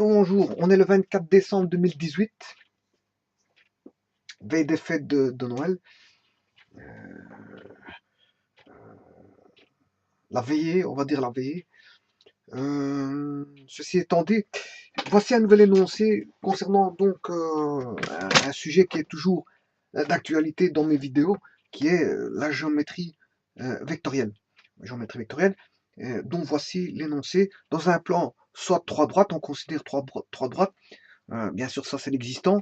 Bonjour, on est le 24 décembre 2018, veille des fêtes de Noël. La veillée, on va dire la veillée. Ceci étant dit, voici un nouvel énoncé concernant donc un sujet qui est toujours d'actualité dans mes vidéos, qui est la géométrie vectorielle. La géométrie vectorielle, dont voici l'énoncé. Dans un plan, soit trois droites, on considère trois droites. Bien sûr, ça c'est l'existant,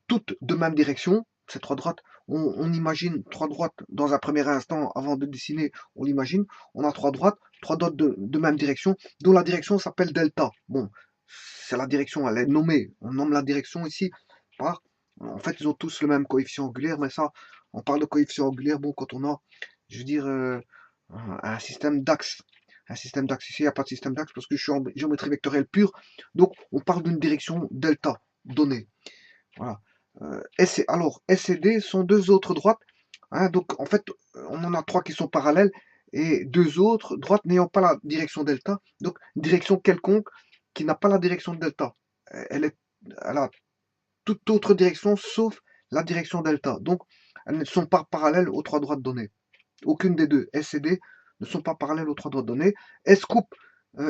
toutes de même direction, ces trois droites, on imagine trois droites dans un premier instant, avant de dessiner, on l'imagine, on a trois droites de même direction, dont la direction s'appelle delta. Bon, c'est la direction, elle est nommée, on nomme la direction ici par, en fait ils ont tous le même coefficient angulaire, mais ça, on parle de coefficient angulaire, bon, quand on a, je veux dire, un système d'axe. Un système d'axe ici, il n'y a pas de système d'axe parce que je suis en géométrie vectorielle pure, donc on parle d'une direction delta donnée. Voilà. Alors, S et D sont deux autres droites. Hein, donc, en fait, on en a trois qui sont parallèles et deux autres droites n'ayant pas la direction delta. Donc, direction quelconque qui n'a pas la direction delta. Elle a toute autre direction sauf la direction delta. Donc, elles ne sont pas parallèles aux trois droites données. Aucune des deux, S et D, ne sont pas parallèles aux trois droites données. S coupe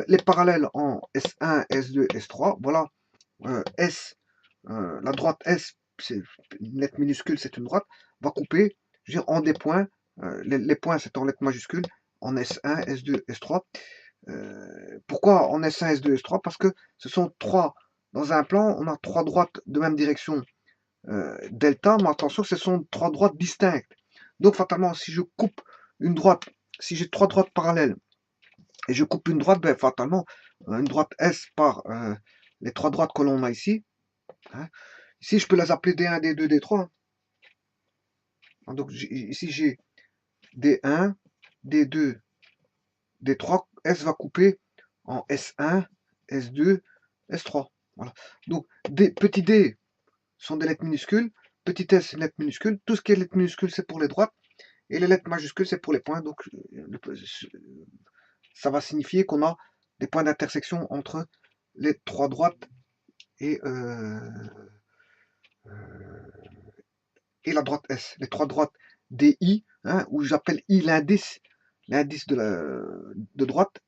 les parallèles en S1, S2, S3. Voilà. La droite S, c'est une lettre minuscule, c'est une droite, va couper, je veux dire, en des points, les points c'est en lettres majuscules, en S1, S2, S3. Pourquoi en S1, S2, S3? Parce que ce sont trois, dans un plan, on a trois droites de même direction delta, mais attention, ce sont trois droites distinctes. Donc fatalement, si je coupe une droite, si j'ai trois droites parallèles, et je coupe une droite, ben, fatalement, une droite S par les trois droites que l'on a ici, hein. Ici, je peux les appeler D1, D2, D3. Donc ici, j'ai D1, D2, D3. S va couper en S1, S2, S3. Voilà. Donc, petit d sont des lettres minuscules. Petit s, c'est une lettre minuscule. Tout ce qui est lettre minuscule, c'est pour les droites. Et les lettres majuscules, c'est pour les points. Donc, ça va signifier qu'on a des points d'intersection entre les trois droites et la droite S. Les trois droites DI, hein, où j'appelle I l'indice de droite.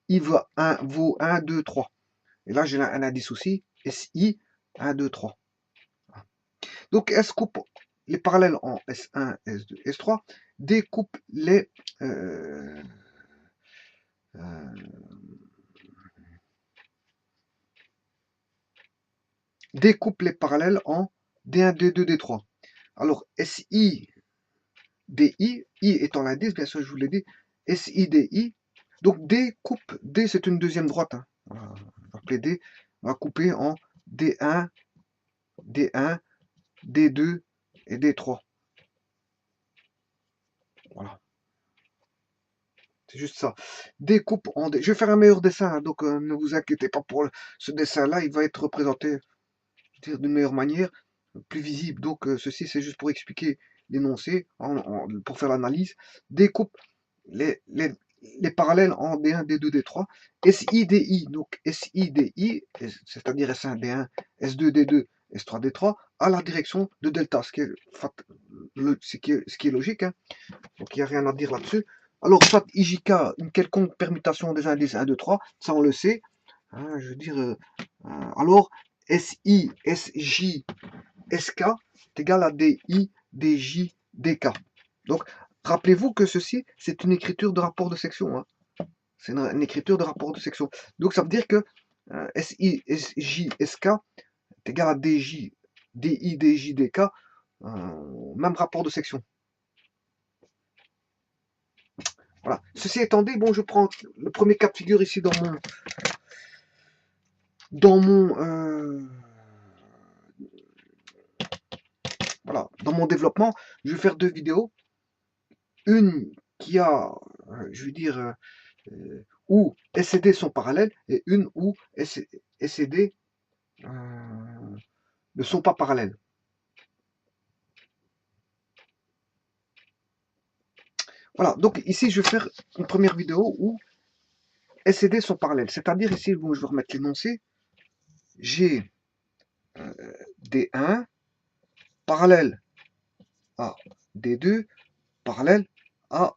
I vaut 1, 2, 3. Et là, j'ai un indice aussi, SI, 1, 2, 3. Donc, S coupe les parallèles en S1, S2, S3, découpe découpe les parallèles en D1, D2, D3. Alors, SI, DI, I étant l'indice, bien sûr, je vous l'ai dit, SI, DI. Donc, D coupe, D c'est une deuxième droite. Hein. Voilà, on va appeler D, on va couper en D1, D1, D2 et D3. Voilà. C'est juste ça. Découpe en D. Je vais faire un meilleur dessin, hein, donc ne vous inquiétez pas pour ce dessin-là. Il va être représenté d'une meilleure manière, plus visible. Donc ceci, c'est juste pour expliquer l'énoncé, pour faire l'analyse. Découpe les parallèles en D1, D2, D3. SI, donc SI, c'est-à-dire S1, D1, S2, D2, S3, D3, à la direction de delta, ce qui est logique. Hein. Donc il n'y a rien à dire là-dessus. Alors, soit IJK, une quelconque permutation des indices 1, 2, 3, ça on le sait. Hein, je veux dire, alors, SI, SJ, SK est égal à DI, DJ, DK. Donc, rappelez-vous que ceci, c'est une écriture de rapport de section. Hein. C'est une écriture de rapport de section. Donc, ça veut dire que SI, SJ, SK est égal à DJ, DI, DJ, DK, même rapport de section. Voilà. Ceci étant dit, bon, je prends le premier cas de figure ici dans mon développement. Je vais faire deux vidéos. Une qui a, je veux dire, où S et D sont parallèles et une où S et D ne sont pas parallèles. Voilà, donc ici je vais faire une première vidéo où S et D sont parallèles. C'est-à-dire ici, bon, je vais remettre l'énoncé. j'ai D1 parallèle à D2 parallèle à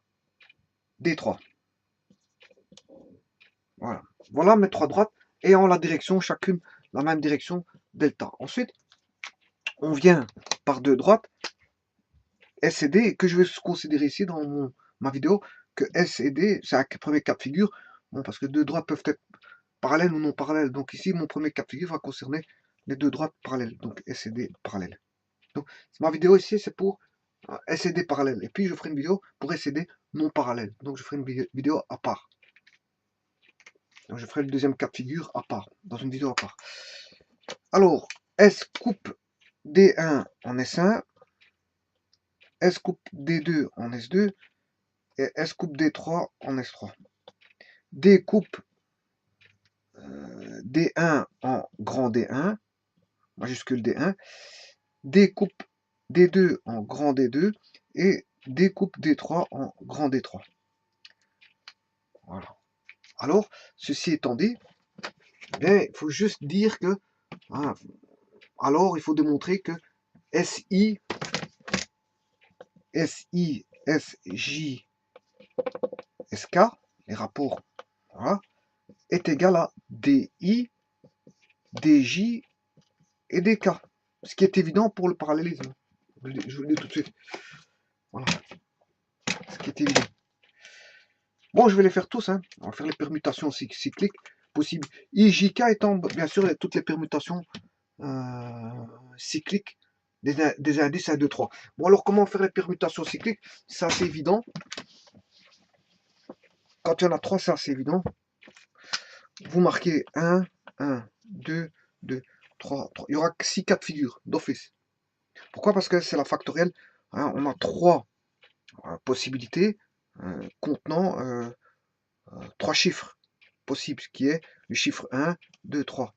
D3. Voilà. Voilà mes trois droites ayant la direction, chacune la même direction delta. Ensuite, on vient par deux droites S et D, que je vais considérer ici dans ma vidéo, que S et D, c'est un premier cas de figure, bon, parce que deux droites peuvent être parallèles ou non parallèles. Donc ici, mon premier cas de figure va concerner les deux droites parallèles, donc S et D parallèles. Donc ma vidéo ici, c'est pour S et D parallèles. Et puis je ferai une vidéo pour S et D non parallèles. Donc je ferai une vidéo à part. Donc, je ferai le deuxième cas de figure à part, dans une vidéo à part. Alors, S coupe D1 en S1, S coupe D2 en S2, et S coupe D3 en S3. D coupe D1 en grand D1, majuscule D1, D coupe D2 en grand D2, et D coupe D3 en grand D3. Voilà. Alors, ceci étant dit, il faut juste dire que, hein, alors il faut démontrer que SI, SJ, SK, les rapports, voilà, est égal à DI, DJ et DK. Ce qui est évident pour le parallélisme. Je vous le dis tout de suite. Voilà. Ce qui est évident. Bon, je vais les faire tous. Hein. On va faire les permutations cycliques possibles. IJK étant bien sûr toutes les permutations cycliques des indices 1, 2, 3. Bon, alors comment faire les permutations cycliques? C'est assez évident. Quand il y en a 3, c'est assez évident. Vous marquez 1, 1, 2, 2, 3, 3. Il y aura 6 cas de figure d'office. Pourquoi? Parce que c'est la factorielle. Hein, on a 3 possibilités contenant 3 chiffres possibles, qui est le chiffre 1, 2, 3.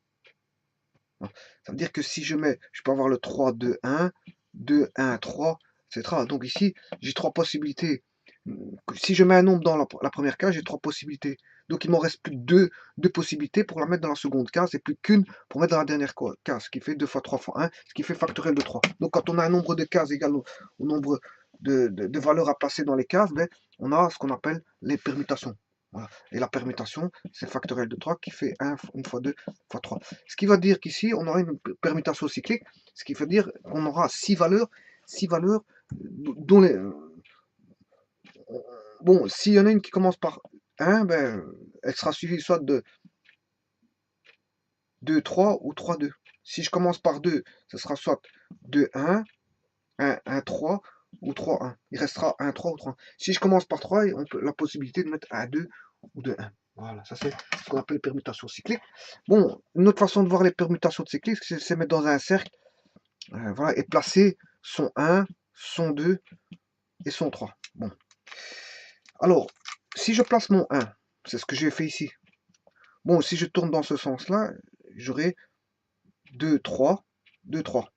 Ça veut dire que si je peux avoir le 3, 2, 1, 2, 1, 3, etc. Donc ici, j'ai 3 possibilités. Si je mets un nombre dans la première case, j'ai 3 possibilités. Donc il m'en reste plus que 2 possibilités pour la mettre dans la seconde case et plus qu'une pour mettre dans la dernière case, ce qui fait 2 fois 3 fois 1, ce qui fait factoriel de 3. Donc quand on a un nombre de cases égal au nombre de valeurs à placer dans les cases, on a ce qu'on appelle les permutations. Voilà. Et la permutation, c'est factoriel de 3 qui fait 1 fois 2 fois 3. Ce qui va dire qu'ici, on aura une permutation cyclique, ce qui veut dire qu'on aura 6 valeurs dont les... Bon, s'il y en a une qui commence par 1, elle sera suivie soit de 2, 3 ou 3, 2. Si je commence par 2, ce sera soit 2, 1, 1, 1, 3 ou 3, 1. Il restera 1, 3 ou 3, 1. Si je commence par 3, on a la possibilité de mettre 1, 2 ou 2, 1. Voilà, ça c'est ce qu'on appelle permutation cyclique. Bon, une autre façon de voir les permutations cycliques, c'est mettre dans un cercle, voilà, et placer son 1, son 2 et son 3. Bon. Alors, si je place mon 1, c'est ce que j'ai fait ici. Bon, si je tourne dans ce sens-là, j'aurai 2, 3, 2, 3.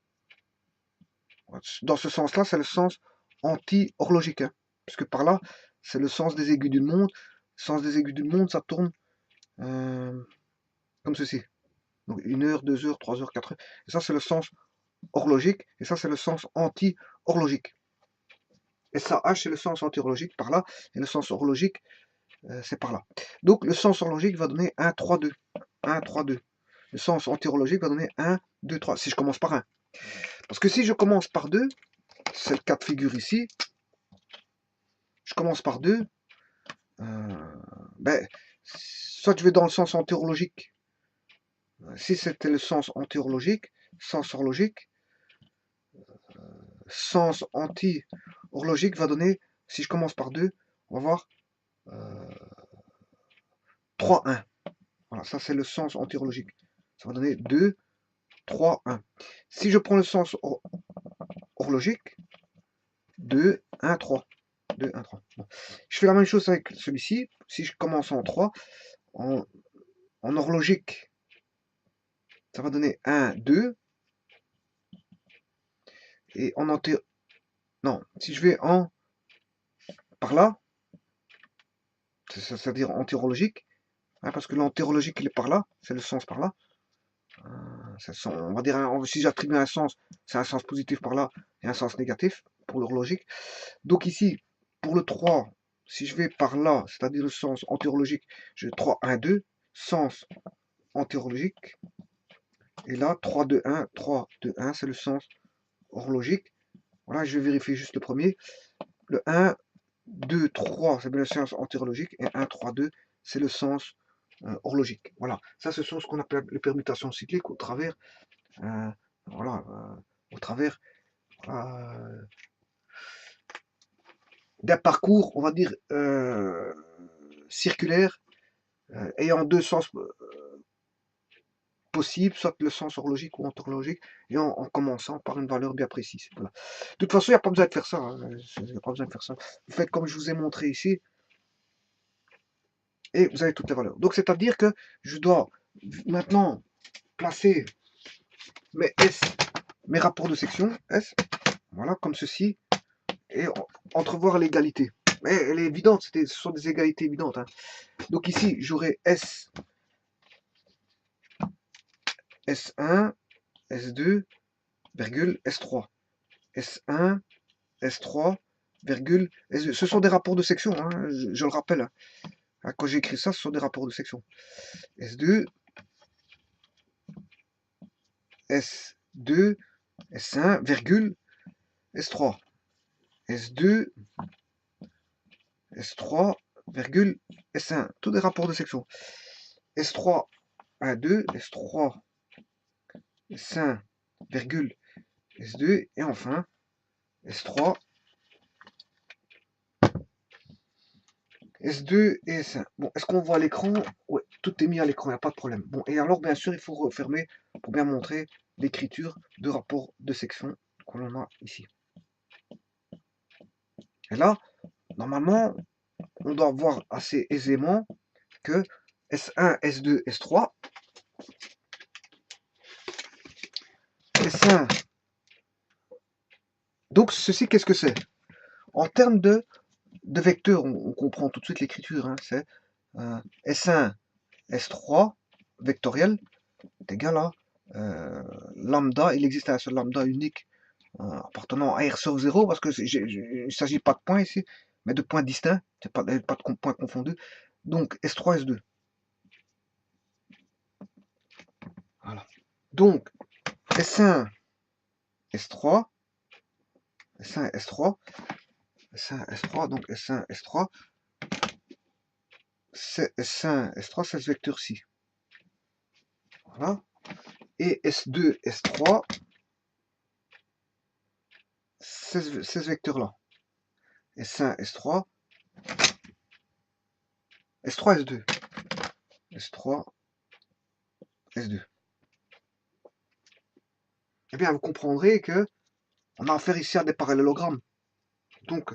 Dans ce sens-là, c'est le sens anti-horlogique. Hein, puisque par là, c'est le sens des aiguilles d'une montre. Le sens des aiguilles d'une montre, ça tourne comme ceci. Donc 1 heure, 2 heures, 3 heures, 4 heures. Et ça, c'est le sens horlogique. Et ça, c'est le sens anti-horlogique. Et ça, H, c'est le sens anti-horlogique par là. Et le sens horlogique, c'est par là. Donc, le sens horlogique va donner 1, 3, 2. 1, 3, 2. Le sens anti-horlogique va donner 1, 2, 3. Si je commence par 1. Parce que si je commence par 2, c'est le cas de figure ici. Je commence par 2. Soit je vais dans le sens anti-horlogique. Si c'était le sens anti-horlogique, sens horlogique, sens anti-horlogique va donner, si je commence par 2, on va voir 3, 1. Voilà, ça c'est le sens anti-horlogique. Ça va donner 2, 3, 1. Si je prends le sens horlogique, 2, 1, 3. 2, 1, 3. Bon. Je fais la même chose avec celui-ci. Si je commence en 3, en horlogique, ça va donner 1, 2. Et en anti... Non, si je vais en... par là, c'est-à-dire anti-horlogique, hein, parce que l'anti-horlogique il est par là, c'est le sens par là. On va dire, si j'attribue un sens, c'est un sens positif par là et un sens négatif pour leur logique. Donc ici, pour le 3, si je vais par là, c'est-à-dire le sens antérologique, j'ai 3, 1, 2, sens antérologique. Et là, 3, 2, 1, 3, 2, 1, c'est le sens horlogique. Voilà, je vais vérifier juste le premier. Le 1, 2, 3, c'est bien le sens antérologique. Et 1, 3, 2, c'est le sens horlogique. Voilà, ça ce sont ce qu'on appelle les permutations cycliques au travers, voilà, au travers d'un parcours, on va dire, circulaire, ayant deux sens possibles, soit le sens horlogique ou antérologique, et en commençant par une valeur bien précise. Voilà. De toute façon, il n'y a pas besoin de faire ça. Il n'y a pas besoin de faire ça. Vous faites comme je vous ai montré ici, et vous avez toutes les valeurs. Donc, c'est-à-dire que je dois maintenant placer mes S, mes rapports de section, S, voilà, comme ceci, et entrevoir l'égalité. Mais elle est évidente, ce sont des égalités évidentes. Hein. Donc ici, j'aurai S, S1, S2, virgule, S3. S1, S3, virgule, S2. Ce sont des rapports de section, hein, je le rappelle. Hein. Quand j'ai écrit ça, ce sont des rapports de section. S2, S2, S1, virgule, S3. S2, S3, virgule, S1. Tous des rapports de section. S3, 1, 2, S3, S1, virgule, S2, et enfin, S3, S2 et S1. Bon, est-ce qu'on voit l'écran? Ouais, tout est mis à l'écran, il n'y a pas de problème. Bon, et alors, bien sûr, il faut refermer pour bien montrer l'écriture de rapport de section que l'on a ici. Et là, normalement, on doit voir assez aisément que S1, S2, S3, S1. Donc, ceci, qu'est-ce que c'est? En termes de vecteurs, on comprend tout de suite l'écriture. Hein, c'est S1, S3, vectoriel, est égal à lambda. Il existe un seul lambda unique appartenant à R sur 0, parce que il ne s'agit pas de points ici, mais de points distincts, pas de points confondus. Donc S3, S2. Voilà. Donc S1, S3, S1, S3, S1, S3, donc S1, S3, c'est S1, S3, c'est ce vecteur-ci. Voilà. Et S2, S3, c'est ce vecteur-là. S1, S3, S3, S2. S3, S2. Eh bien, vous comprendrez que on a affaire ici à des parallélogrammes. Donc,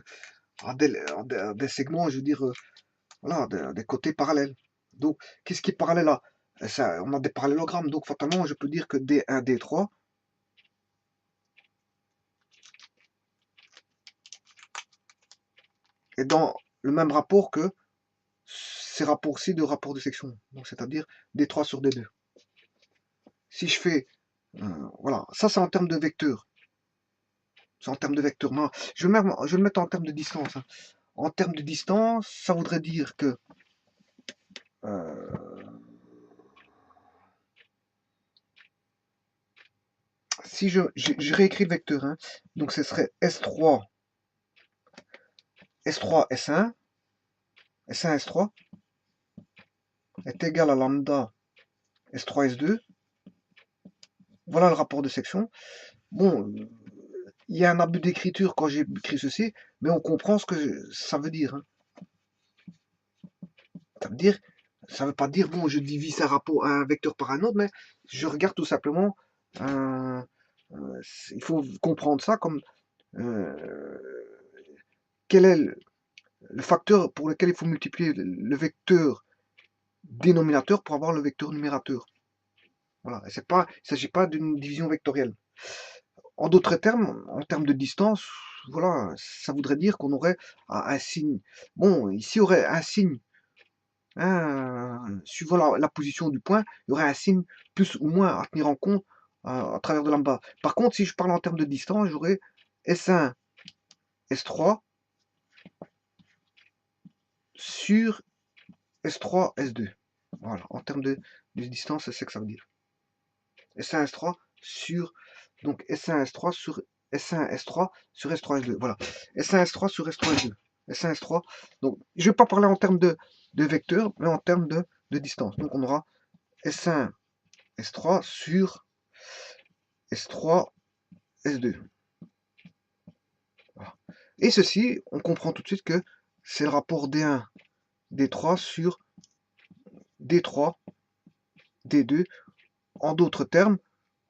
à des segments, je veux dire, voilà, des côtés parallèles. Donc, qu'est-ce qui est parallèle là? Ça, on a des parallélogrammes, donc fatalement, je peux dire que D1, D3 est dans le même rapport que ces rapports-ci de rapport de section. Donc, c'est-à-dire D3 sur D2. Si je fais, voilà, ça c'est en termes de vecteurs. C'est en termes de vecteurs. Non, je vais le mettre en termes de distance. Hein. En termes de distance, ça voudrait dire que si je réécris le vecteur, hein, donc ce serait S3, S3, S1, S1, S3 est égal à lambda S3, S2. Voilà le rapport de section. Bon, il y a un abus d'écriture quand j'ai écrit ceci, mais on comprend ce que ça veut dire. Hein. Ça veut pas dire, bon, je divise un vecteur par un autre, mais je regarde tout simplement, il faut comprendre ça comme quel est le facteur pour lequel il faut multiplier le vecteur dénominateur pour avoir le vecteur numérateur. Voilà, il ne s'agit pas d'une division vectorielle. En d'autres termes, en termes de distance, voilà, ça voudrait dire qu'on aurait un signe. Bon, ici, il y aurait un signe. Hein, suivant la position du point, il y aurait un signe plus ou moins à tenir en compte à travers de lambda. Par contre, si je parle en termes de distance, j'aurai S1, S3 sur S3, S2. Voilà, en termes de distance, c'est ce que ça veut dire. S1, S3 sur, donc S1, S3 sur S1, S3 sur S3, S2. Voilà, S1, S3 sur S3, S2. S1, S3. Donc, je ne vais pas parler en termes de vecteurs, mais en termes de distance. Donc, on aura S1, S3 sur S3, S2. Voilà. Et ceci, on comprend tout de suite que c'est le rapport D1, D3 sur D3, D2. En d'autres termes,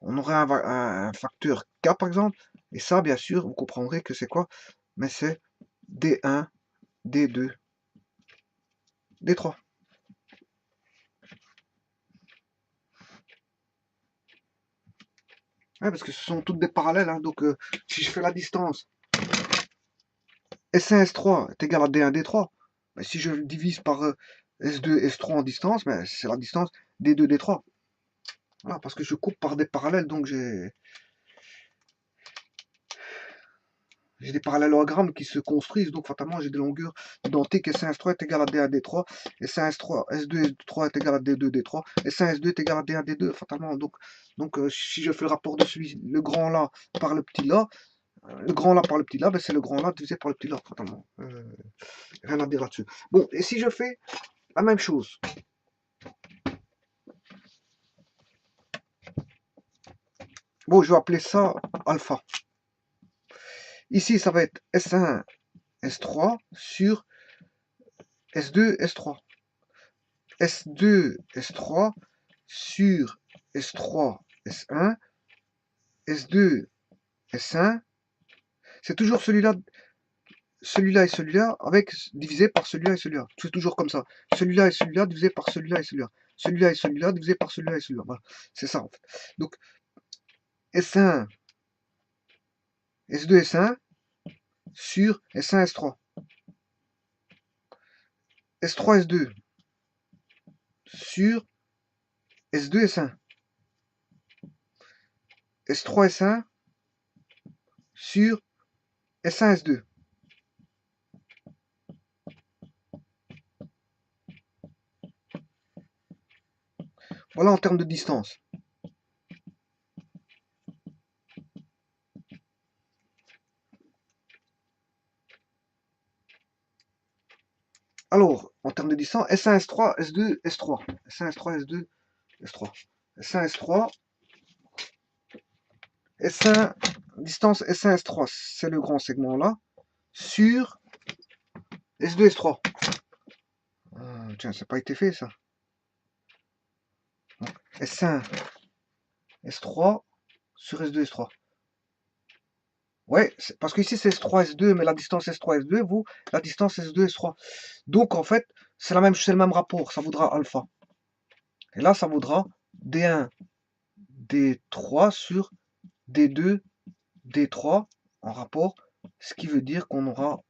on aurait un facteur K par exemple, et ça, bien sûr, vous comprendrez que c'est quoi? Mais c'est D1, D2, D3. Ouais, parce que ce sont toutes des parallèles, hein, donc si je fais la distance S1, S3 est égal à D1, D3, ben, si je divise par S2, S3 en distance, ben, c'est la distance D2, D3. Voilà, parce que je coupe par des parallèles, donc j'ai des parallélogrammes qui se construisent, donc fatalement j'ai des longueurs identiques. S1, S3 est égal à D1, D3, S1, S3, S2, S3 est égal à D2, D3, S1, S2 est égal à D1, D2, fatalement. Donc si je fais le rapport de le grand là par le petit là, le grand là par le petit là, ben c'est le grand là divisé par le petit là, fatalement. Rien à dire là-dessus. Bon, et si je fais la même chose, bon, je vais appeler ça alpha. Ici, ça va être S1, S3 sur S2, S3. S2, S3 sur S3, S1, S2, S1. C'est toujours celui-là et celui-là avec divisé par celui-là et celui-là. C'est toujours comme ça. Celui-là et celui-là divisé par celui-là et celui-là. Celui-là et celui-là divisé par celui-là et celui-là. Voilà. C'est ça en fait. Donc S1, S2, S1 sur S1, S3. S3, S2 sur S2, S1. S3, S1 sur S1, S2. Voilà en termes de distance. Alors, en termes de distance, S1, S3, S2, S3. S1, S3, S2, S3. S1, S3, S1, distance S1, S3, c'est le grand segment là, sur S2, S3. Tiens, ça n'a pas été fait ça. S1, S3 sur S2, S3. Ouais, parce que ici c'est S3, S2, mais la distance S3, S2, vous, la distance S2, S3. Donc en fait, c'est le même rapport, ça vaudra alpha. Et là, ça vaudra D1, D3 sur D2, D3 en rapport, ce qui veut dire qu'on aura,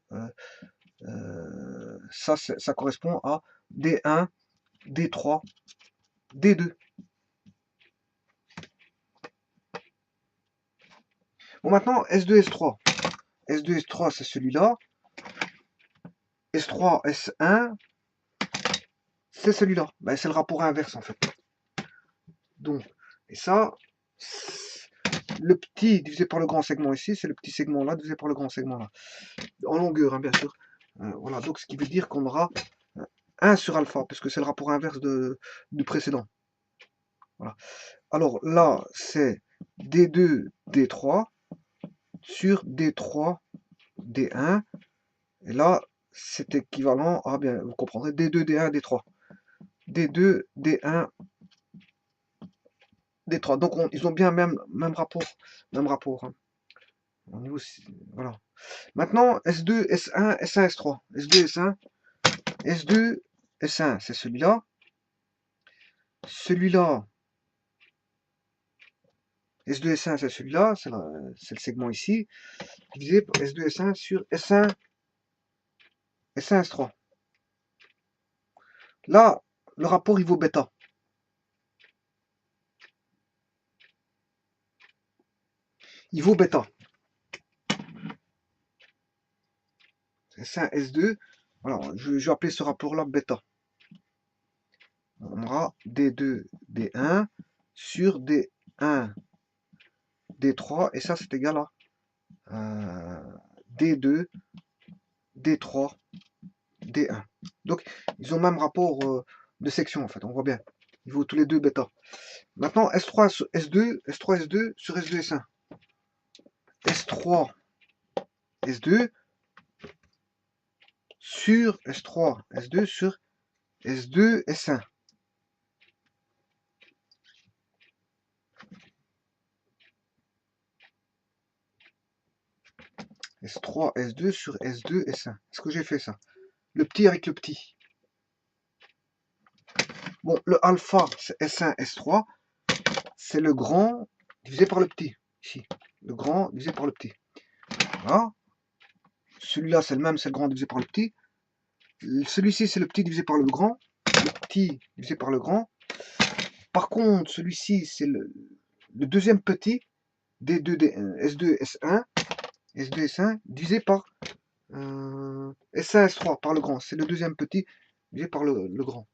ça correspond à D1, D3, D2. Bon, maintenant, S2, S3. S2, S3, c'est celui-là. S3, S1, c'est celui-là. Ben, c'est le rapport inverse, en fait. Donc, et ça, le petit divisé par le grand segment ici, c'est le petit segment là divisé par le grand segment là. En longueur, hein, bien sûr. Voilà, donc ce qui veut dire qu'on aura 1 sur alpha, puisque c'est le rapport inverse du précédent. Voilà. Alors là, c'est D2, D3 sur D3, D1. Et là, c'est équivalent à, bien, vous comprendrez, D2, D1, D3. D2, D1, D3. Donc ils ont bien même rapport. Même rapport. Hein. Au niveau, voilà. Maintenant, S2, S1, S1, S3. S2, S1, S2, S1, c'est celui-là. Celui-là, S2, S1, c'est celui-là, c'est le segment ici, divisé par S2, S1 sur S1, S1, S3. Là, le rapport, il vaut bêta. il vaut bêta. S1, S2, voilà, je vais appeler ce rapport-là bêta. On aura D2, D1 sur D1, D3, et ça c'est égal à D2, D3, D1. Donc ils ont le même rapport de section en fait, on voit bien. Ils vaut tous les deux bêta. Maintenant S3 sur S2, S3 S2 sur S2 S1. S3 S2 sur S3 S2 sur S2 S1. S3 S2 sur S2 S1. Est-ce que j'ai fait ça? Le petit avec le petit. Bon, le alpha, c'est S1, S3. C'est le grand divisé par le petit. Ici. Le grand divisé par le petit. Voilà. Celui-là, c'est le même, c'est le grand divisé par le petit. Celui-ci, c'est le petit divisé par le grand. Le petit divisé par le grand. Par contre, celui-ci, c'est le deuxième petit. D2, S2, S1. S2, S1 divisé par S1, S3 par le grand. C'est le deuxième petit divisé par le grand.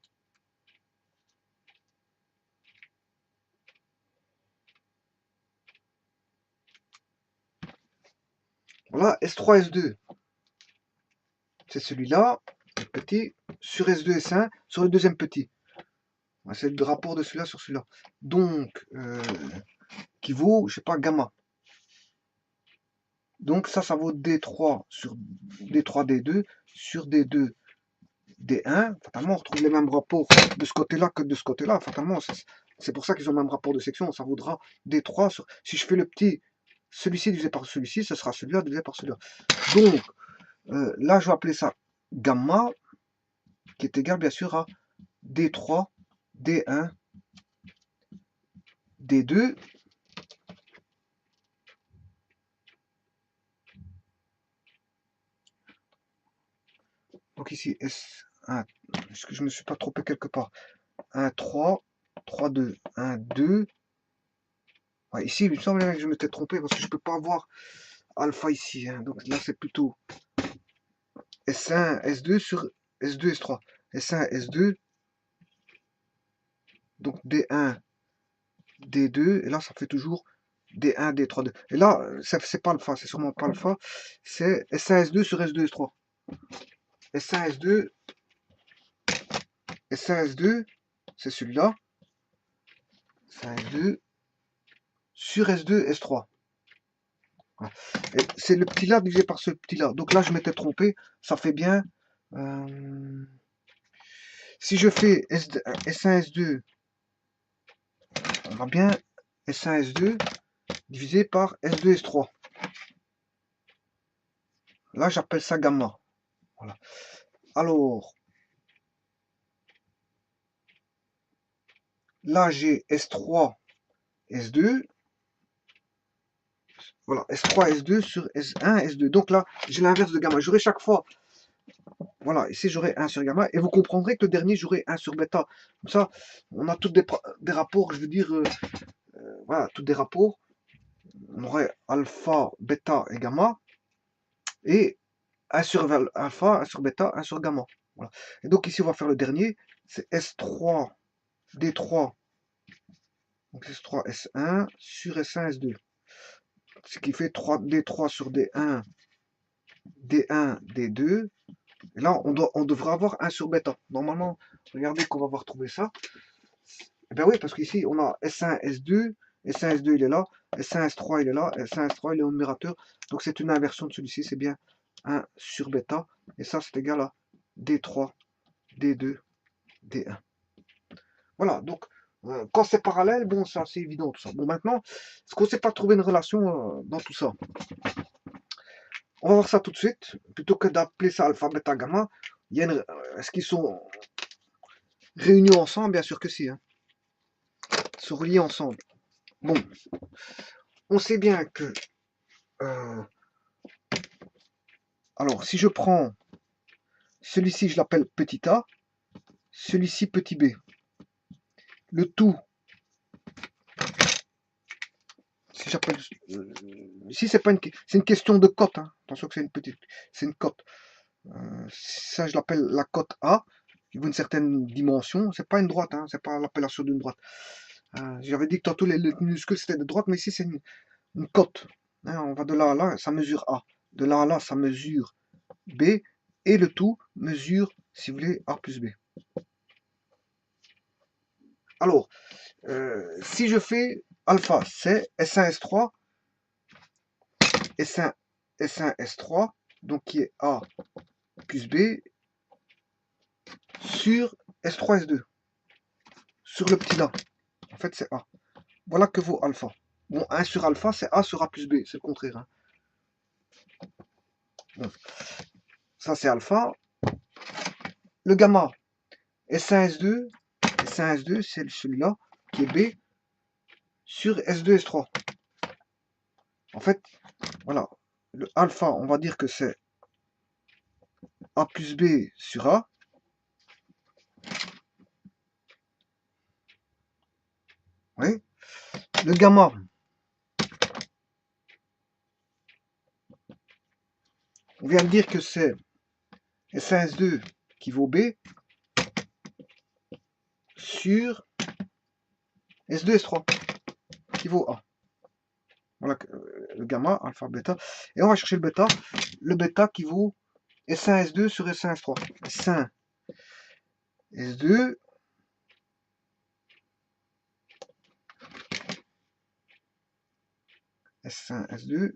Voilà, S3, S2. C'est celui-là, le petit, sur S2, S1, sur le deuxième petit. C'est le rapport de celui-là sur celui-là. Donc, qui vaut, je sais pas, gamma. Donc ça vaut D3 sur D3, D2 sur D2, D1. Fatalement, on retrouve les mêmes rapports de ce côté-là que de ce côté-là. Fatalement, c'est pour ça qu'ils ont le même rapport de section. Ça vaudra D3 sur... Si je fais le petit, celui-ci divisé par celui-ci, ce sera celui-là divisé par celui-là. Donc, là, je vais appeler ça gamma, qui est égal, bien sûr, à D3, D1, D2. Donc ici, S1, est-ce que je ne me suis pas trompé quelque part? 1, 3, 3, 2, 1, 2. Ouais, ici, il me semble que je m'étais trompé parce que je ne peux pas avoir alpha ici. Hein. Donc là, c'est plutôt S1, S2 sur S2, S3. S1, S2. Donc D1, D2. Et là, ça fait toujours D1, D3, 2. Et là, c'est pas alpha, c'est sûrement pas alpha. C'est S1, S2 sur S2, S3. S1, S2. S1, S2. C'est celui-là. S1, S2. Sur S2, S3. C'est le petit là divisé par ce petit là. Donc là, je m'étais trompé. Ça fait bien. Si je fais S1, S2, on a bien S1, S2 divisé par S2, S3. Là, j'appelle ça gamma. Voilà. Alors, là, j'ai S3, S2. Voilà, S3, S2 sur S1, S2. Donc là, j'ai l'inverse de gamma. J'aurai chaque fois, voilà, ici j'aurai 1 sur gamma. Et vous comprendrez que le dernier, j'aurai 1 sur bêta. Comme ça, on a tous des rapports, je veux dire, voilà, tous des rapports. On aurait alpha, bêta et gamma. Et 1 sur alpha, 1 sur bêta, 1 sur gamma. Voilà. Et donc ici, on va faire le dernier. C'est S3, D3. Donc S3, S1 sur S1, S2. Ce qui fait 3D3 sur D1, D1, D2. Et là, on devrait avoir 1 sur bêta. Normalement, regardez qu'on va avoir trouvé ça. Eh bien oui, parce qu'ici, on a S1, S2. S1, S2, il est là. S1, S3, il est là. S1, S3, il est au numérateur. Donc c'est une inversion de celui-ci. C'est bien 1 sur bêta. Et ça, c'est égal à D3, D2, D1. Voilà, donc quand c'est parallèle, bon, c'est assez évident tout ça. Bon, maintenant, est-ce qu'on ne sait pas trouver une relation dans tout ça? On va voir ça tout de suite. Plutôt que d'appeler ça alpha, bêta, gamma, est-ce qu'ils sont réunis ensemble? Bien sûr que si. Hein. Ils sont reliés ensemble. Bon, on sait bien que... alors, si je prends celui-ci, je l'appelle petit a, celui-ci petit b. Le tout, si j'appelle, ici c'est pas une, c'est une question de cote, hein. Attention que c'est une petite, c'est une cote. Ça je l'appelle la cote A, qui vaut une certaine dimension. C'est pas une droite, hein, c'est pas l'appellation d'une droite. J'avais dit que tantôt les lettres minuscules c'était de droite, mais ici c'est une cote. Hein, on va de là à là, ça mesure A. De là à là, ça mesure B, et le tout mesure, si vous voulez, A plus B. Alors, si je fais alpha, c'est S1, S3, S1, S1, S3, donc qui est A plus B, sur S3, S2, sur le petit là. En fait, c'est A. Voilà que vaut alpha. Bon, 1 sur alpha, c'est A sur A plus B, c'est le contraire. Hein. Bon. Ça, c'est alpha. Le gamma, S1, S2, S1, S2, c'est celui-là, qui est B, sur S2, S3. En fait, voilà, le alpha, on va dire que c'est A plus B sur A. Oui. Le gamma, on vient de dire que c'est S1, S2 qui vaut B sur S2, S3 qui vaut A. Voilà le gamma, alpha, bêta. Et on va chercher le bêta qui vaut S1, S2 sur S1, S3. S1, S2, S1, S2,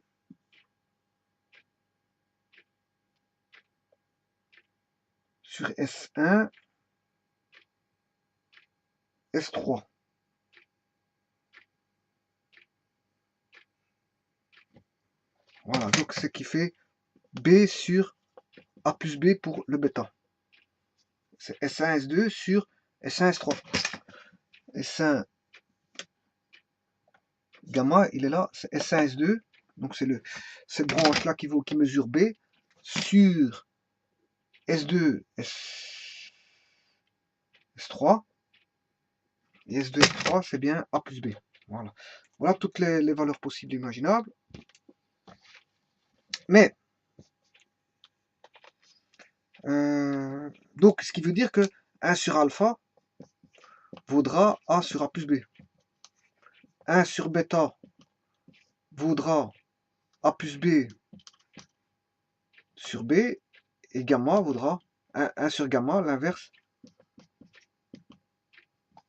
sur S1, S3. Voilà, donc c'est qui fait B sur A plus B pour le bêta. C'est S1, S2 sur S1, S3. S1 gamma, il est là, c'est S1, S2. Donc c'est cette branche-là qui mesure B sur S2, S3. Et S2, S3, c'est bien A plus B. Voilà. Voilà toutes les valeurs possibles et imaginables. Mais, donc, ce qui veut dire que 1 sur alpha vaudra A sur A plus B. 1 sur bêta vaudra A plus B sur B. Et gamma vaudra 1 sur gamma, l'inverse,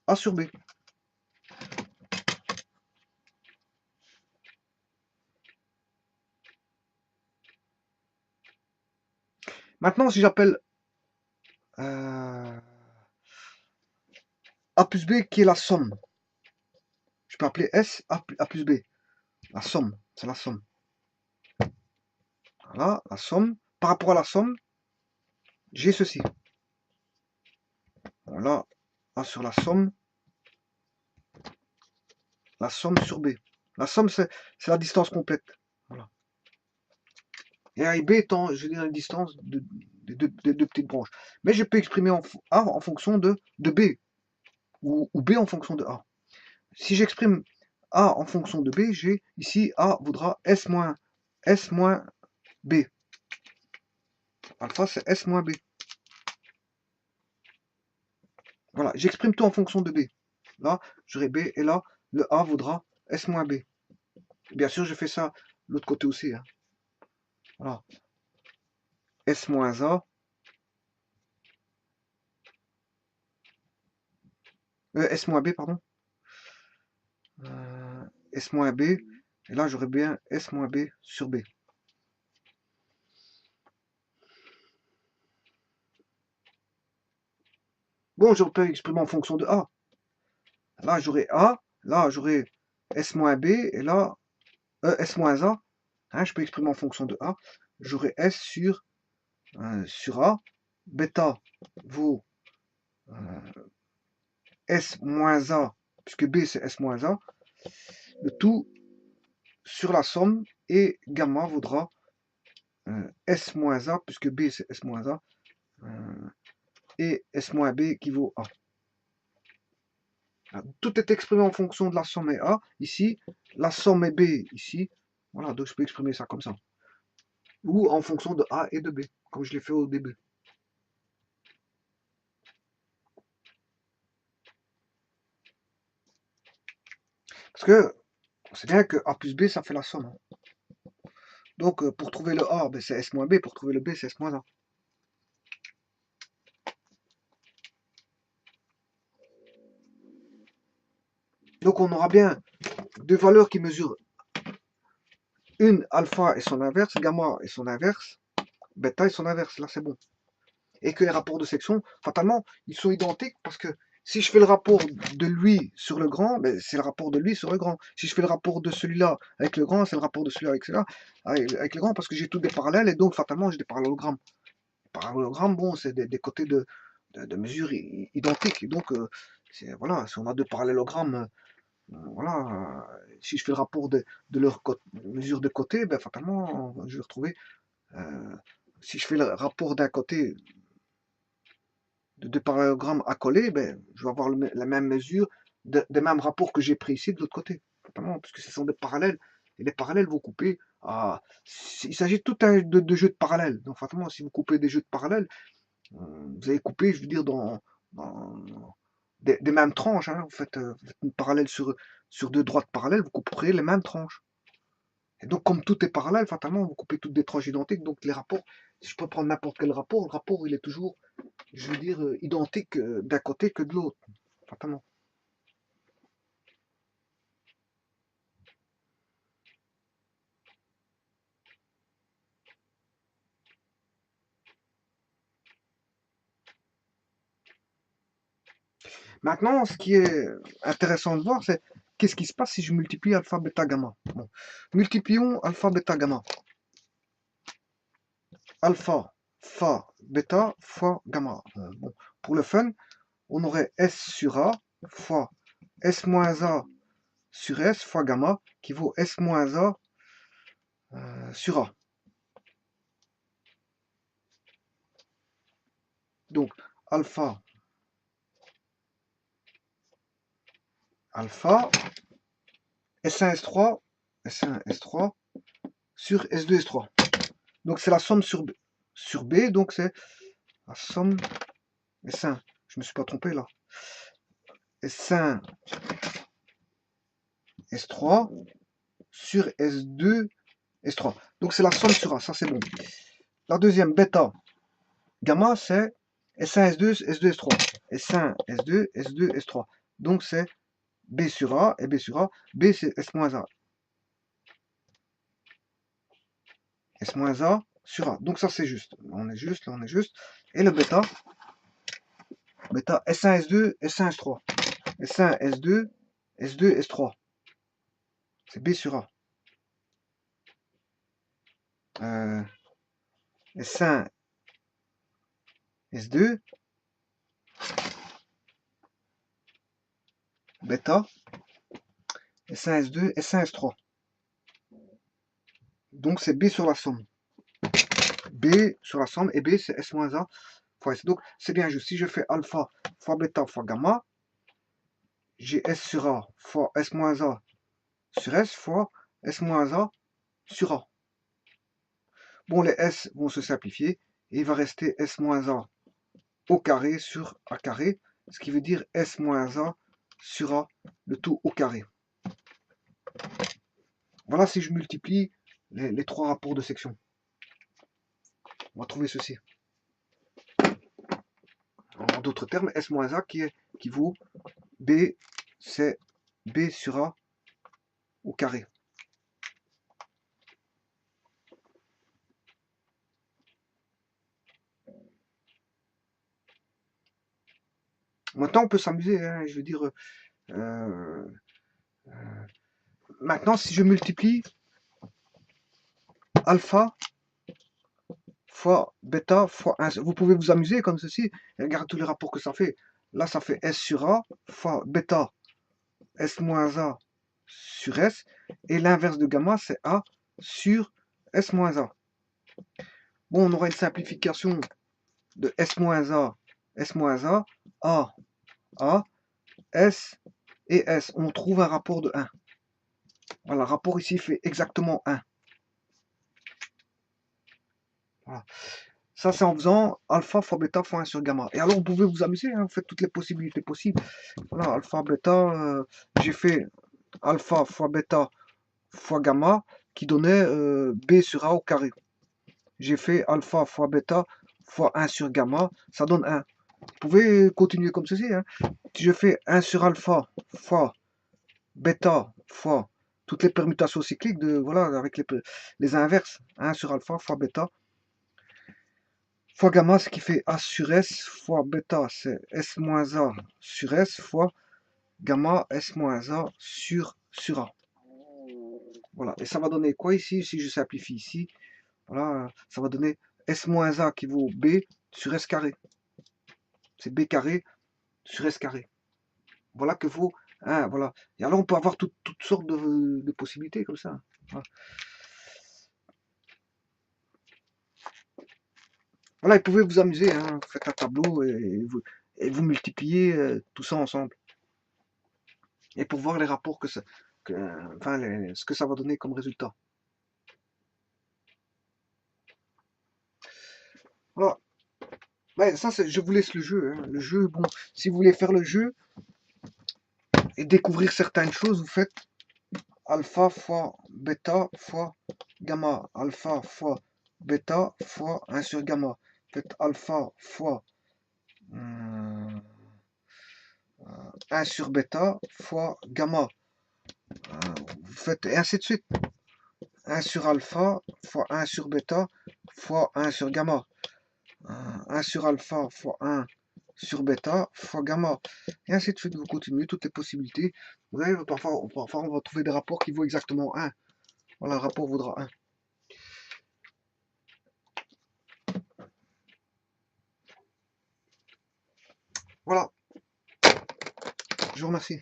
A sur B. Maintenant, si j'appelle A plus B qui est la somme, je peux appeler S A plus B. La somme, c'est la somme. Voilà, la somme. Par rapport à la somme, j'ai ceci. Voilà, A sur la somme sur B. La somme, c'est la distance complète. Voilà. Et A et B étant, je veux dire, la distance des deux petites branches. Mais je peux exprimer A en fonction de B, ou B en fonction de A. Si j'exprime A en fonction de B, j'ai ici A vaudra S moins B. Alpha, c'est S moins B. Voilà, j'exprime tout en fonction de B. Là, j'aurai B, et là, le A vaudra S moins B. Bien sûr, je fais ça de l'autre côté aussi. Hein. Voilà. S moins A. S moins B, pardon. S moins B. Et là, j'aurai bien S moins B sur B. Bon, je peux exprimer en fonction de A. Là, j'aurai A. Là, j'aurai S moins B. Et là, S moins A. Hein, je peux exprimer en fonction de A. J'aurai S sur A. Bêta vaut S moins A, puisque B c'est S moins A. Le tout sur la somme, et gamma vaudra S moins A, puisque B c'est S moins A, et S moins B qui vaut A. Tout est exprimé en fonction de la somme est A, ici, la somme est B, ici. Voilà, donc je peux exprimer ça comme ça. Ou en fonction de A et de B, comme je l'ai fait au début. Parce que, on sait bien que A plus B, ça fait la somme. Donc, pour trouver le A, ben, c'est S moins B. Pour trouver le B, c'est S moins A. Donc, on aura bien deux valeurs qui mesurent une alpha et son inverse, gamma et son inverse, bêta et son inverse. Là, c'est bon. Et que les rapports de section, fatalement, ils sont identiques parce que si je fais le rapport de lui sur le grand, ben, c'est le rapport de lui sur le grand. Si je fais le rapport de celui-là avec le grand, c'est le rapport de celui-là avec celui-là, avec le grand, parce que j'ai tous des parallèles et donc fatalement j'ai des parallélogrammes. Les parallélogrammes, bon, c'est des côtés de mesure identiques. Et donc, voilà, si on a deux parallélogrammes, voilà, si je fais le rapport de leurs mesures de côté, ben, fatalement, je vais retrouver. euh, si je fais le rapport d'un côté de deux parallélogrammes accolés, ben, je vais avoir la même mesure des mêmes rapports que j'ai pris ici de l'autre côté. Notamment, puisque ce sont des parallèles. Et les parallèles vont couper à. Il s'agit tout de jeux de parallèles. Donc, fatalement, si vous coupez des jeux de parallèles, vous allez couper, je veux dire, dans des mêmes tranches. Hein. Vous faites une parallèle sur deux droites parallèles, vous couperez les mêmes tranches. Et donc, comme tout est parallèle, fatalement, vous coupez toutes des tranches identiques. Donc, les rapports, si je peux prendre n'importe quel rapport, le rapport, il est toujours, je veux dire, identique d'un côté que de l'autre. Fatalement. Maintenant, ce qui est intéressant de voir, c'est qu'est-ce qui se passe si je multiplie alpha, bêta, gamma. Bon. Multiplions alpha, bêta, gamma. Alpha, fa, bêta, fois gamma. Bon. Pour le fun, on aurait S sur A fois S moins A sur S fois gamma qui vaut S moins A sur A. Donc, alpha, alpha, S1, S3, S1, S3 sur S2, S3. Donc, c'est la somme sur B, donc c'est la somme S1. Je me suis pas trompé là. S1, S3 sur S2, S3. Donc, c'est la somme sur A, ça c'est bon. La deuxième, bêta, gamma, c'est S1, S2, S2, S3. S1, S2, S2, S3. Donc, c'est B sur A et B sur A. B, c'est S moins A. S moins A sur A. Donc, ça, c'est juste. On est juste, là, on est juste. Et le bêta, bêta S1, S2, S1, S3. S1, S2, S2, S3. C'est B sur A. S1, S2, bêta, S1, S2, S1, S3. Donc c'est B sur la somme. B sur la somme et B c'est S moins A fois S. Donc c'est bien juste. Si je fais alpha fois bêta fois gamma, j'ai S sur A fois S moins A sur S fois S moins A sur A. Bon, les S vont se simplifier et il va rester S moins A au carré sur A carré, ce qui veut dire S moins A sur A, le tout au carré. Voilà si je multiplie les trois rapports de section. On va trouver ceci. En d'autres termes, S moins A qui vaut B, c'est B sur A au carré. Maintenant, on peut s'amuser, hein, je veux dire, maintenant, si je multiplie alpha fois bêta fois 1, vous pouvez vous amuser comme ceci, et regardez tous les rapports que ça fait. Là, ça fait S sur A fois bêta S moins A sur S, et l'inverse de gamma, c'est A sur S moins A. Bon, on aura une simplification de S moins A, S moins A, A, S, et S, on trouve un rapport de 1. Voilà, le rapport ici fait exactement 1. Voilà. Ça, c'est en faisant alpha fois bêta fois 1 sur gamma. Et alors, vous pouvez vous amuser, hein, vous faites toutes les possibilités possibles. Voilà, alpha, bêta, j'ai fait alpha fois bêta fois gamma qui donnait B sur A au carré. J'ai fait alpha fois bêta fois 1 sur gamma, ça donne 1. Vous pouvez continuer comme ceci. Hein. Si je fais 1 sur alpha fois bêta fois toutes les permutations cycliques, voilà, avec les inverses, 1 sur alpha fois bêta fois gamma, ce qui fait A sur S fois bêta, c'est S moins A sur S fois gamma S moins A sur A. Voilà, et ça va donner quoi ici? Si je simplifie ici, voilà, ça va donner S moins A qui vaut B sur S carré. C'est B carré sur S carré. Voilà que vaut 1. Voilà. Et alors on peut avoir toutes sortes de possibilités comme ça. Voilà. Voilà, et vous pouvez vous amuser, hein, vous faites un tableau et vous multipliez tout ça ensemble. Et pour voir les rapports enfin, ce que ça va donner comme résultat. Voilà. Ouais, ça, je vous laisse le jeu. Hein. Le jeu, bon, si vous voulez faire le jeu et découvrir certaines choses, vous faites alpha fois bêta fois gamma. Alpha fois bêta fois 1 sur gamma. Faites alpha fois 1 sur bêta fois gamma. Vous faites et ainsi de suite. 1 sur alpha fois 1 sur bêta fois 1 sur gamma. 1 sur alpha fois 1 sur bêta fois gamma. Et ainsi de suite, vous continuez toutes les possibilités. Vous voyez, parfois on va trouver des rapports qui vaut exactement 1. Voilà, le rapport vaudra 1. Voilà, je vous remercie.